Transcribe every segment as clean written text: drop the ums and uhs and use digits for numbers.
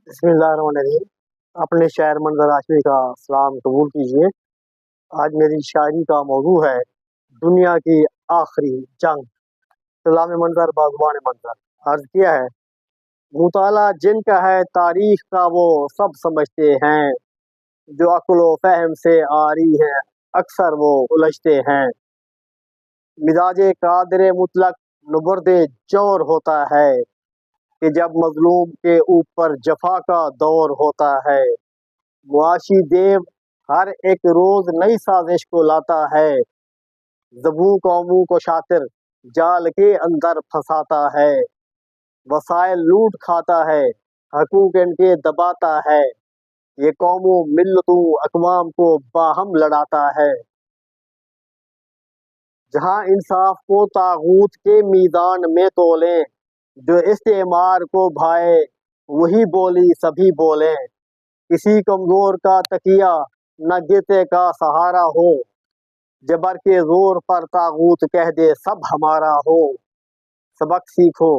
بسم اللہ الرحمن الرحیم۔ اپنے شاعر منظر ہاشمی کا سلام قبول کیجیے۔ آج میری شاعری کا موضوع ہے دنیا کی آخری جنگ۔ سلام منظر باغبان منظر۔ عرض کیا ہے، مطالعہ جن کا ہے تاریخ کا وہ سب سمجھتے ہیں، جو عقل و فہم سے آری ہیں اکثر وہ الجھتے ہیں۔ مزاج قادر مطلق نبرد جور ہوتا ہے کہ جب مظلوم کے اوپر جفا کا دور ہوتا ہے۔ معاشی دیو ہر ایک روز نئی سازش کو لاتا ہے، زبوں قوموں کو شاطر جال کے اندر پھنساتا ہے۔ وسائل لوٹ کھاتا ہے، حقوق ان کے دباتا ہے، یہ قوموں ملتوں اقوام کو باہم لڑاتا ہے۔ جہاں انصاف کو طاغوت کے میزان میں تولیں، جو استعمار کو بھائے وہی بولی سبھی بولیں۔ کسی کمزور کا تکیہ نہ گرتے کا سہارا ہو، جبر کے زور پر طاغوت کہہ دے سب ہمارا ہو۔ سبق سیکھو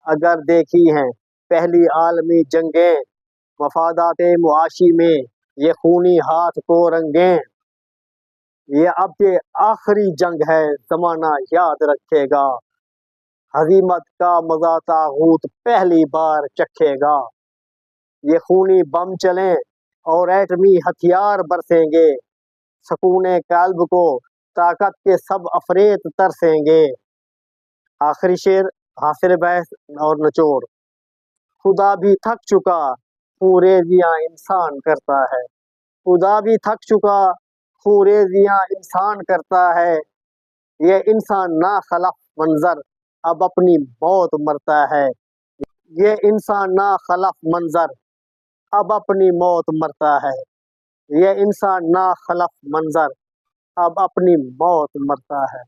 اگر دیکھی ہیں پہلی عالمی جنگیں، مفادات معاشی میں یہ خونی ہاتھ کو رنگیں۔ یہ اب کے آخری جنگ ہے زمانہ یاد رکھے گا، ہزیمت کا مزہ طاغوت پہلی بار چکھے گا۔ یہ خونی بم چلیں اور ایٹمی ہتھیار برسیں گے، سکون قلب کو طاقت کے سب افریت ترسیں گے۔ آخری شعر حاصل بحث اور نچوڑ۔ خدا بھی تھک چکا خوریزیاں انسان کرتا ہے، خدا بھی تھک چکا خوریزیاں انسان کرتا ہے۔ یہ انسان ناخلف منظر اب اپنی موت مرتا ہے، یہ انسان ناخلف منظر اب اپنی موت مرتا ہے، یہ انسان ناخلف منظر اب اپنی موت مرتا ہے۔